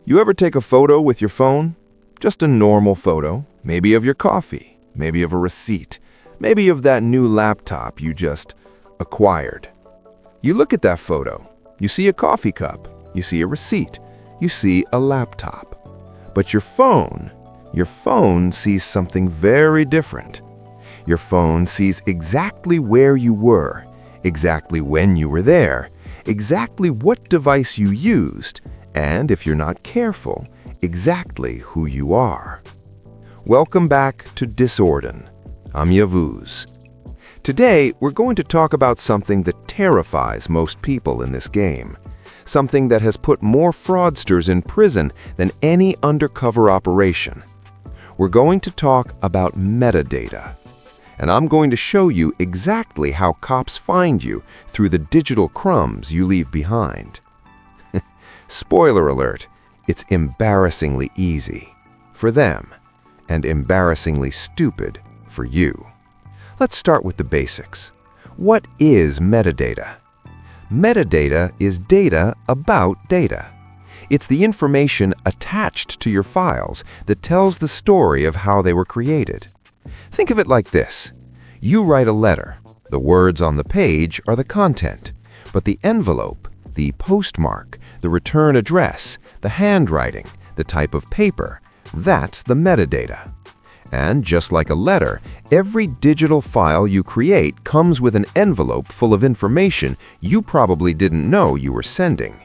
You ever take a photo with your phone? Just a normal photo, maybe of your coffee, maybe of a receipt, maybe of that new laptop you just acquired. You look at that photo, you see a coffee cup, you see a receipt, you see a laptop. But your phone sees something very different. Your phone sees exactly where you were, exactly when you were there, exactly what device you used, and if you're not careful, exactly who you are. Welcome back to Disorden. I'm Yavuz. Today, we're going to talk about something that terrifies most people in this game. Something that has put more fraudsters in prison than any undercover operation. We're going to talk about metadata. And I'm going to show you exactly how cops find you through the digital crumbs you leave behind. Spoiler alert, it's embarrassingly easy for them and embarrassingly stupid for you. Let's start with the basics. What is metadata? Metadata is data about data. It's the information attached to your files that tells the story of how they were created. Think of it like this. You write a letter. The words on the page are the content, but the envelope, the postmark, the return address, the handwriting, the type of paper, that's the metadata. And just like a letter, every digital file you create comes with an envelope full of information you probably didn't know you were sending.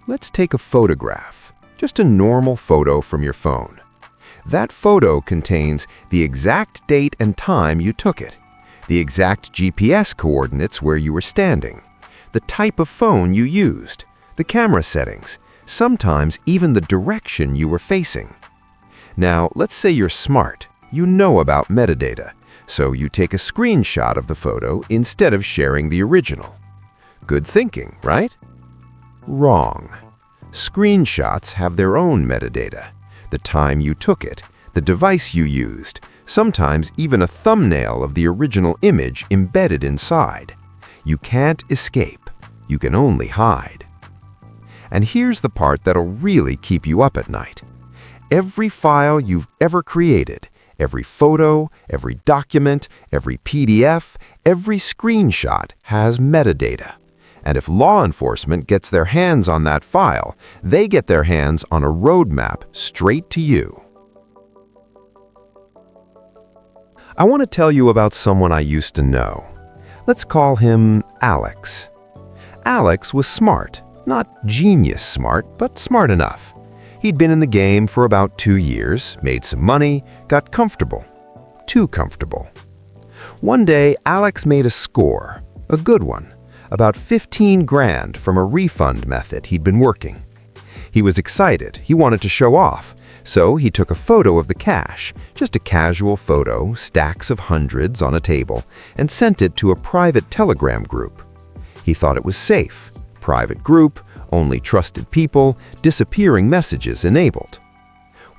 Let's take a photograph, just a normal photo from your phone. That photo contains the exact date and time you took it, the exact GPS coordinates where you were standing, the type of phone you used, the camera settings, sometimes even the direction you were facing. Now, let's say you're smart. You know about metadata, so you take a screenshot of the photo instead of sharing the original. Good thinking, right? Wrong. Screenshots have their own metadata. The time you took it, the device you used, sometimes even a thumbnail of the original image embedded inside. You can't escape. You can only hide. And here's the part that'll really keep you up at night. Every file you've ever created, every photo, every document, every PDF, every screenshot has metadata. And if law enforcement gets their hands on that file, they get their hands on a roadmap straight to you. I want to tell you about someone I used to know. Let's call him Alex. Alex was smart, not genius smart, but smart enough. He'd been in the game for about 2 years, made some money, got comfortable. Too comfortable. One day, Alex made a score, a good one, about 15 grand from a refund method he'd been working. He was excited, he wanted to show off, so he took a photo of the cash, just a casual photo, stacks of hundreds on a table, and sent it to a private Telegram group. He thought it was safe, private group, only trusted people, disappearing messages enabled.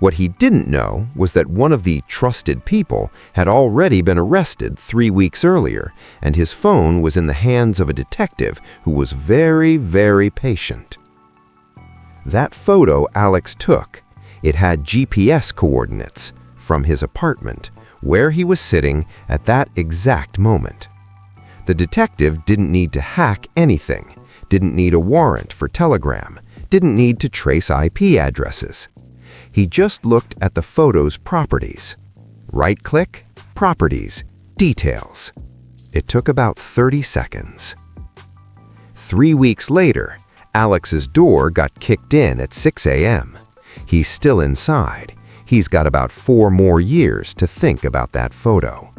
What he didn't know was that one of the trusted people had already been arrested 3 weeks earlier, and his phone was in the hands of a detective who was very, very patient. That photo Alex took, it had GPS coordinates from his apartment, where he was sitting at that exact moment. The detective didn't need to hack anything, didn't need a warrant for Telegram, didn't need to trace IP addresses. He just looked at the photo's properties. Right-click, Properties, Details. It took about 30 seconds. 3 weeks later, Alex's door got kicked in at 6 a.m. He's still inside. He's got about 4 more years to think about that photo.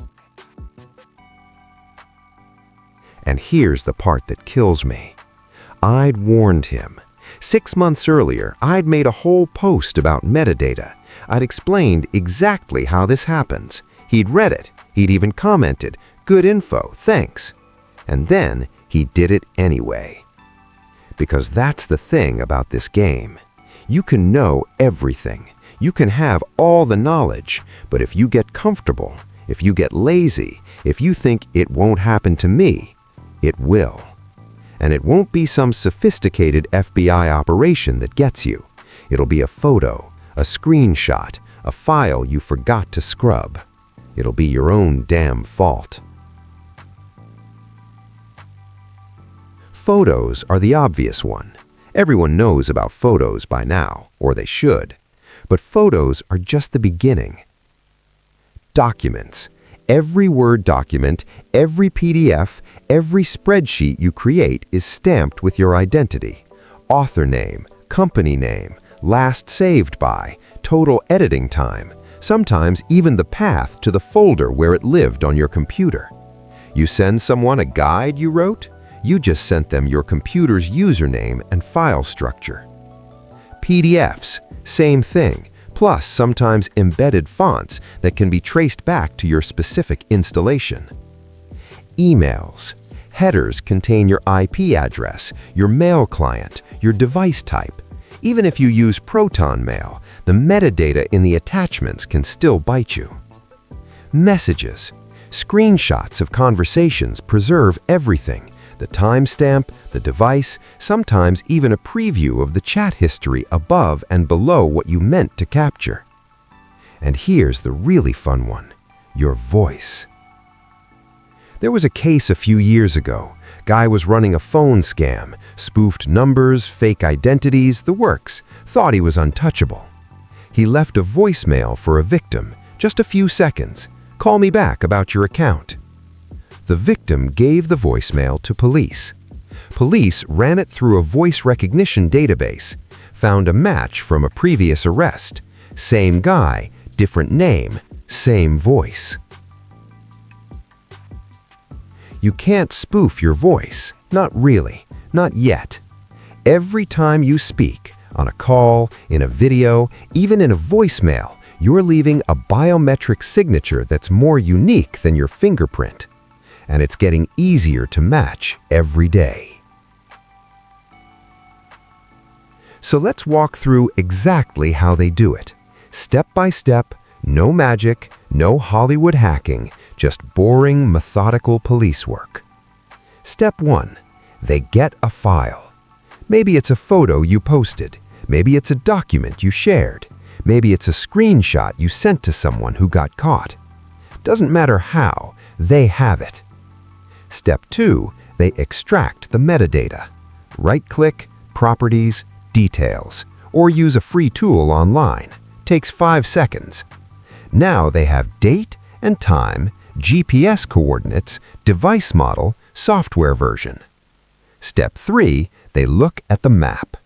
And here's the part that kills me. I'd warned him. 6 months earlier, I'd made a whole post about metadata. I'd explained exactly how this happens. He'd read it. He'd even commented, "Good info, thanks." And then he did it anyway. Because that's the thing about this game. You can know everything. You can have all the knowledge, but if you get comfortable, if you get lazy, if you think it won't happen to me, it will. And it won't be some sophisticated FBI operation that gets you. It'll be a photo, a screenshot, a file you forgot to scrub. It'll be your own damn fault. Photos are the obvious one. Everyone knows about photos by now, or they should. But photos are just the beginning. Documents. Every Word document, every PDF, every spreadsheet you create is stamped with your identity. Author name, company name, last saved by, total editing time, sometimes even the path to the folder where it lived on your computer. You send someone a guide you wrote? You just sent them your computer's username and file structure. PDFs, same thing, plus sometimes embedded fonts that can be traced back to your specific installation. Emails. Headers contain your IP address, your mail client, your device type. Even if you use Proton Mail, the metadata in the attachments can still bite you. Messages. Screenshots of conversations preserve everything. The timestamp, the device, sometimes even a preview of the chat history above and below what you meant to capture. And here's the really fun one, your voice. There was a case a few years ago. Guy was running a phone scam, spoofed numbers, fake identities, the works, thought he was untouchable. He left a voicemail for a victim, just a few seconds. Call me back about your account. The victim gave the voicemail to police. Police ran it through a voice recognition database, found a match from a previous arrest. Same guy, different name, same voice. You can't spoof your voice. Not really. Not yet. Every time you speak, on a call, in a video, even in a voicemail, you're leaving a biometric signature that's more unique than your fingerprint. And it's getting easier to match every day. So let's walk through exactly how they do it. Step by step, no magic, no Hollywood hacking, just boring, methodical police work. Step 1. They get a file. Maybe it's a photo you posted. Maybe it's a document you shared. Maybe it's a screenshot you sent to someone who got caught. Doesn't matter how, they have it. Step 2. They extract the metadata. Right-click, Properties, Details, or use a free tool online. Takes 5 seconds. Now they have date and time, GPS coordinates, device model, software version. Step 3. They look at the map.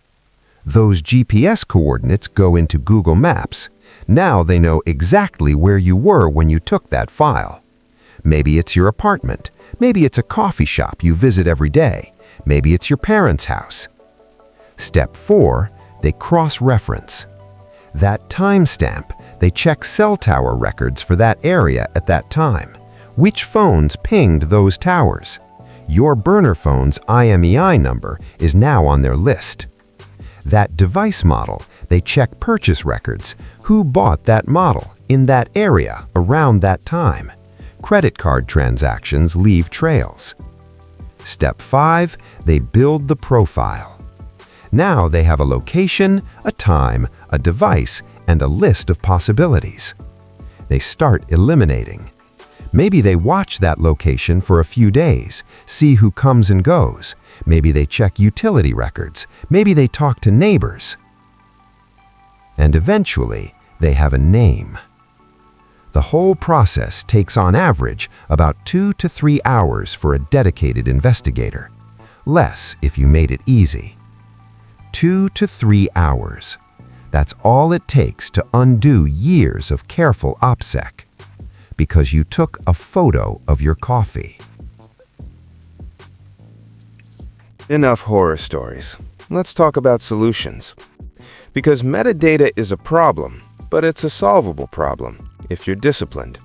Those GPS coordinates go into Google Maps. Now they know exactly where you were when you took that file. Maybe it's your apartment. Maybe it's a coffee shop you visit every day. Maybe it's your parents' house. Step 4. They cross-reference. That timestamp, they check cell tower records for that area at that time. Which phones pinged those towers? Your burner phone's IMEI number is now on their list. That device model, they check purchase records. Who bought that model in that area around that time? Credit card transactions leave trails. Step 5. They build the profile. Now they have a location, a time, a device, and a list of possibilities. They start eliminating. Maybe they watch that location for a few days, see who comes and goes. Maybe they check utility records. Maybe they talk to neighbors. And eventually, they have a name. The whole process takes on average about 2 to 3 hours for a dedicated investigator. Less if you made it easy. 2 to 3 hours. That's all it takes to undo years of careful OPSEC. Because you took a photo of your coffee. Enough horror stories. Let's talk about solutions. Because metadata is a problem, but it's a solvable problem if you're disciplined.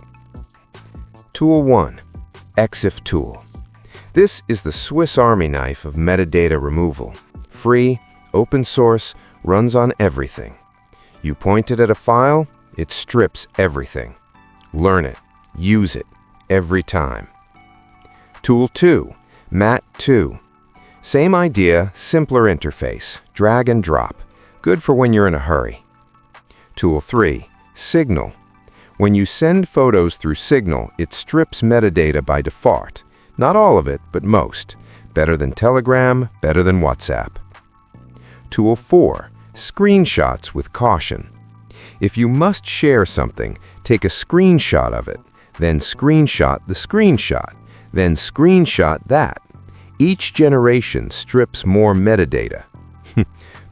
Tool 1. EXIF tool. This is the Swiss Army knife of metadata removal. Free, open source, runs on everything. You point it at a file, it strips everything. Learn it, use it, every time. Tool 2. MAT2. Same idea, simpler interface, drag and drop. Good for when you're in a hurry. Tool 3. Signal. When you send photos through Signal, it strips metadata by default. Not all of it, but most. Better than Telegram, better than WhatsApp. Tool 4. Screenshots with caution. If you must share something, take a screenshot of it, then screenshot the screenshot, then screenshot that. Each generation strips more metadata.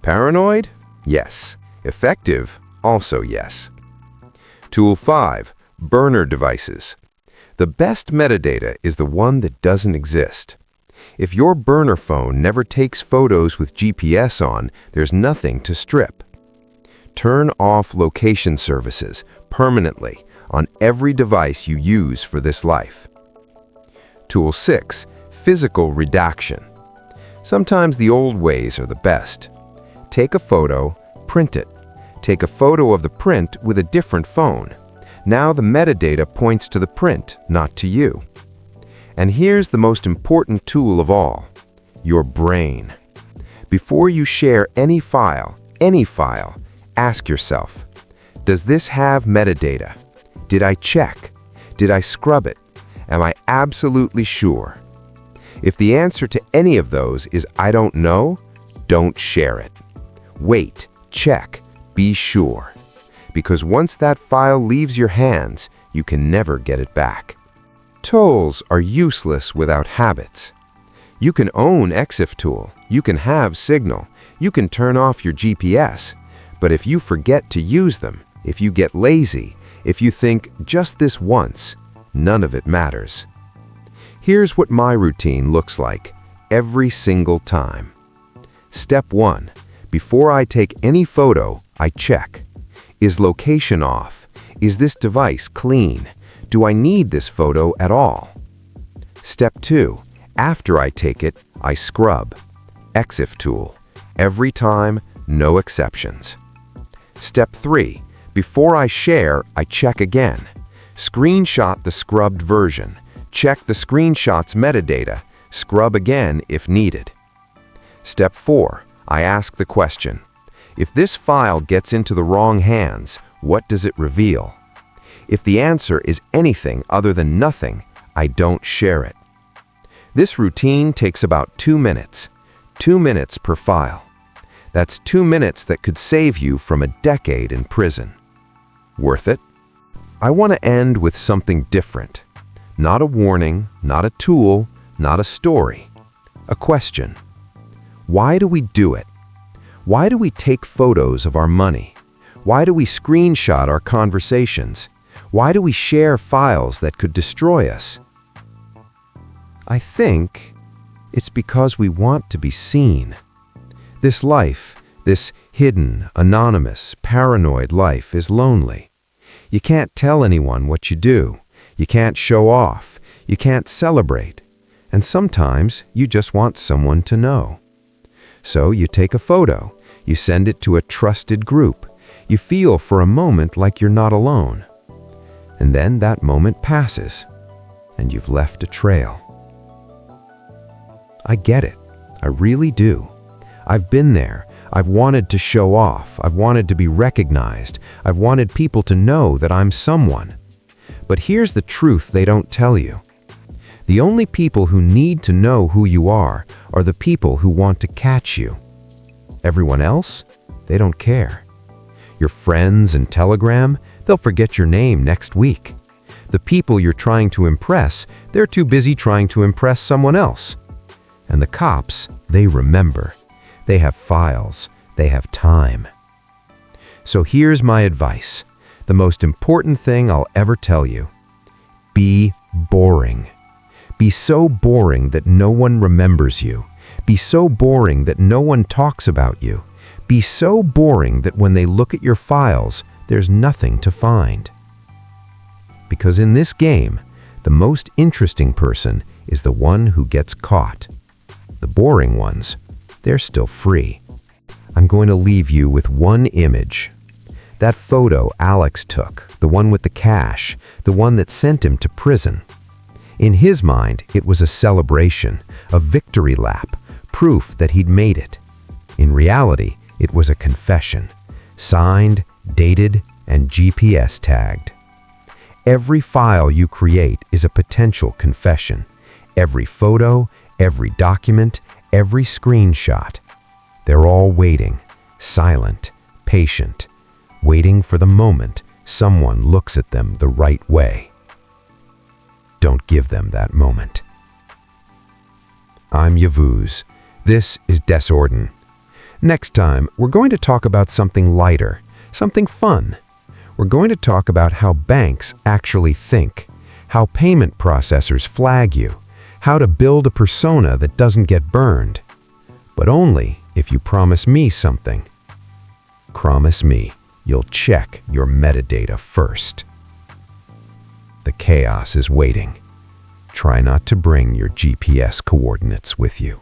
Paranoid? Yes. Effective? Also yes. Tool 5. Burner devices. The best metadata is the one that doesn't exist. If your burner phone never takes photos with GPS on, there's nothing to strip. Turn off location services permanently on every device you use for this life. Tool 6. Physical redaction. Sometimes the old ways are the best. Take a photo, print it. Take a photo of the print with a different phone. Now the metadata points to the print, not to you. And here's the most important tool of all, your brain. Before you share any file, ask yourself, does this have metadata? Did I check? Did I scrub it? Am I absolutely sure? If the answer to any of those is I don't know, don't share it. Wait, check, be sure. Because once that file leaves your hands, you can never get it back. Tools are useless without habits. You can own EXIF tool, you can have Signal, you can turn off your GPS, but if you forget to use them, if you get lazy, if you think just this once, none of it matters. Here's what my routine looks like every single time. Step 1. Before I take any photo, I check. Is location off? Is this device clean? Do I need this photo at all? Step 2. After I take it, I scrub. EXIF tool. Every time, no exceptions. Step 3. Before I share, I check again. Screenshot the scrubbed version. Check the screenshot's metadata. Scrub again if needed. Step 4. I ask the question. If this file gets into the wrong hands, what does it reveal? If the answer is anything other than nothing, I don't share it. This routine takes about 2 minutes. 2 minutes per file. That's 2 minutes that could save you from a decade in prison. Worth it? I want to end with something different. Not a warning, not a tool, not a story. A question. Why do we do it? Why do we take photos of our money? Why do we screenshot our conversations? Why do we share files that could destroy us? I think it's because we want to be seen. This life, this hidden, anonymous, paranoid life is lonely. You can't tell anyone what you do. You can't show off. You can't celebrate. And sometimes you just want someone to know. So you take a photo. You send it to a trusted group. You feel for a moment like you're not alone. And then that moment passes, and you've left a trail. I get it. I really do. I've been there. I've wanted to show off. I've wanted to be recognized. I've wanted people to know that I'm someone. But here's the truth they don't tell you. The only people who need to know who you are the people who want to catch you. Everyone else, they don't care. Your friends and Telegram, they'll forget your name next week. The people you're trying to impress, they're too busy trying to impress someone else. And the cops, they remember. They have files. They have time. So here's my advice. The most important thing I'll ever tell you. Be boring. Be so boring that no one remembers you. Be so boring that no one talks about you. Be so boring that when they look at your files, there's nothing to find. Because in this game, the most interesting person is the one who gets caught. The boring ones, they're still free. I'm going to leave you with one image. That photo Alex took, the one with the cash, the one that sent him to prison. In his mind, it was a celebration, a victory lap, proof that he'd made it. In reality, It was a confession, signed, dated, and GPS tagged. Every file you create is a potential confession. Every photo, every document, every screenshot. They're all waiting, silent, patient, waiting for the moment someone looks at them the right way. Don't give them that moment. I'm Yavuz. This is Desorden. Next time, we're going to talk about something lighter, something fun. We're going to talk about how banks actually think, how payment processors flag you, how to build a persona that doesn't get burned. But only if you promise me something. Promise me you'll check your metadata first. The chaos is waiting. Try not to bring your GPS coordinates with you.